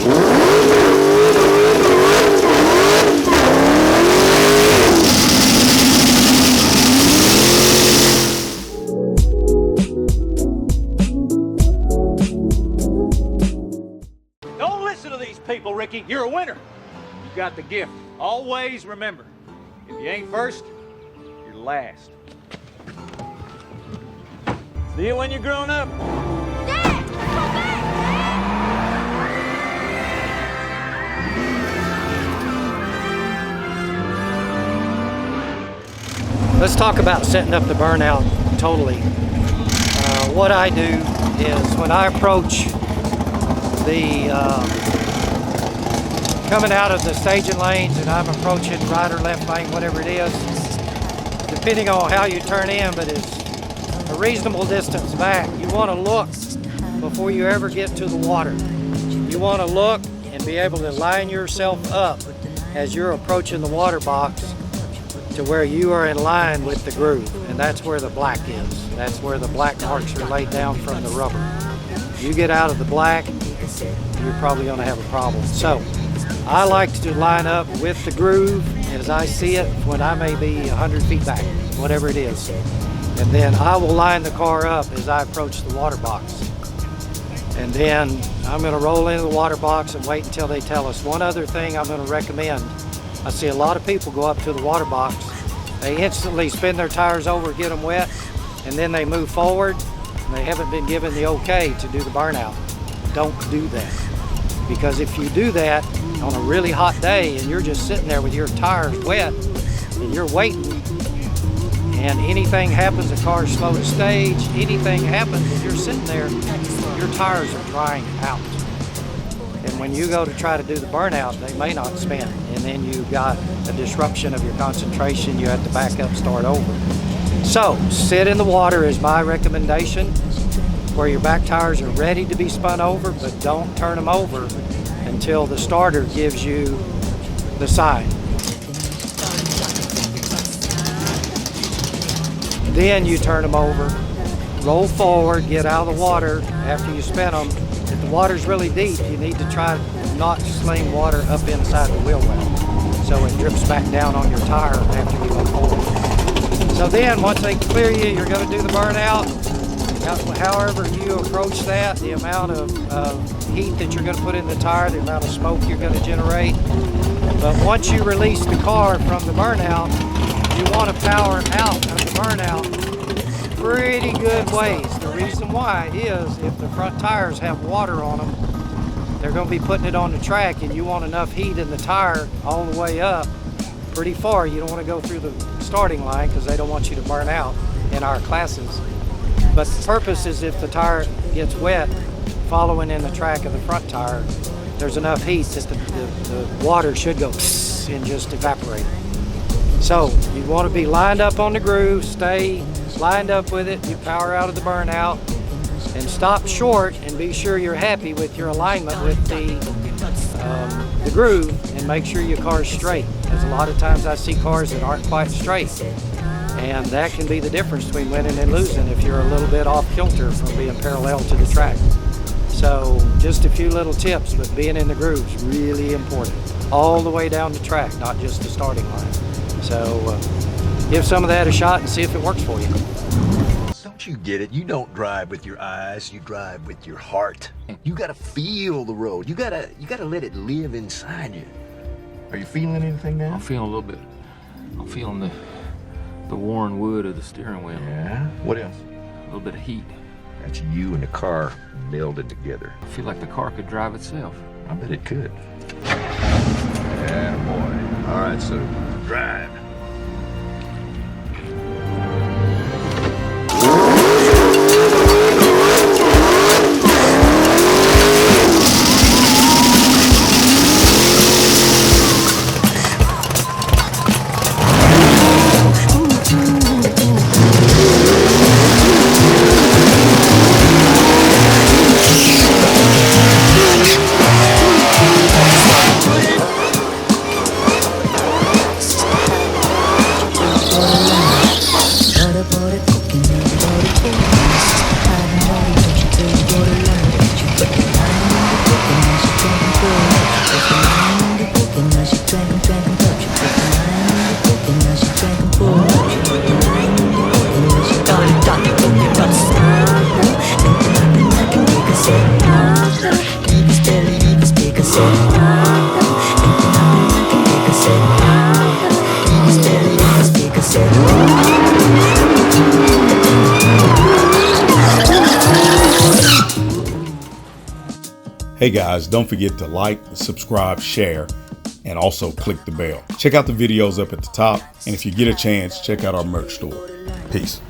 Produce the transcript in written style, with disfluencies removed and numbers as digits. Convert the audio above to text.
Don't listen to these people, Ricky. You're a winner. You got the gift. Always remember, if you ain't first, you're last. See you when you're grown up. Dad! Go back, Dad! Let's talk about setting up the Burnout totally. What I do is when I approach the coming out of the staging lanes and I'm approaching right or left lane, whatever it is, depending on how you turn in, but it's a reasonable distance back. You want to look before you ever get to the water. You want to look and be able to line yourself up as you're approaching the water box to where you are in line with the groove, and that's where the black is. That's where the black marks are laid down from the rubber. You get out of the black, you're probably going to have a problem. So I like to line up with the groove as I see it when I may be 100 feet back, whatever it is. And then I will line the car up as I approach the water box. And then I'm going to roll into the water box and wait until they tell us. One other thing I'm going to recommend, I see a lot of people go up to the water box, they instantly spin their tires over, get them wet, and then they move forward, and they haven't been given the okay to do the burnout. Don't do that. Because if you do that on a really hot day and you're just sitting there with your tires wet and you're waiting, and anything happens, the car's slow to stage, anything happens, if you're sitting there, your tires are drying out. And when you go to try to do the burnout, they may not spin. And then you've got a disruption of your concentration. You have to back up, start over. So, sit in the water is my recommendation, where your back tires are ready to be spun over, but don't turn them over until the starter gives you the sign. Then you turn them over, roll forward, get out of the water after you spin them. If the water's really deep, you need to try to not sling water up inside the wheel well, so it drips back down on your tire after you go forward. So then, once they clear you, you're going to do the burnout. However you approach that, the amount of heat that you're going to put in the tire, the amount of smoke you're going to generate. But once you release the car from the burnout, you want to power out of the burnout pretty good ways. The reason why is if the front tires have water on them, they're going to be putting it on the track, and you want enough heat in the tire all the way up pretty far. You don't want to go through the starting line because they don't want you to burn out in our classes. But the purpose is if the tire gets wet following in the track of the front tire, there's enough heat that the water should go and just evaporate. So you want to be lined up on the groove, stay lined up with it, you power out of the burnout, and stop short and be sure you're happy with your alignment with the groove, and make sure your car's straight. Because a lot of times I see cars that aren't quite straight, and that can be the difference between winning and losing if you're a little bit off kilter from being parallel to the track. So just a few little tips, but being in the groove is really important. All the way down the track, not just the starting line. So give some of that a shot and see if it works for you. Don't you get it? You don't drive with your eyes, you drive with your heart. You gotta feel the road. You gotta let it live inside you. Are you feeling anything now? I'm feeling a little bit. I'm feeling the worn wood of the steering wheel. Yeah? What else? A little bit of heat. That's you and the car melded together. I feel like the car could drive itself. I bet it could. Yeah, boy. All right, so drive. Hey guys, don't forget to like, subscribe, share, and also click the bell. Check out the videos up at the top, and if you get a chance, check out our merch store. Peace.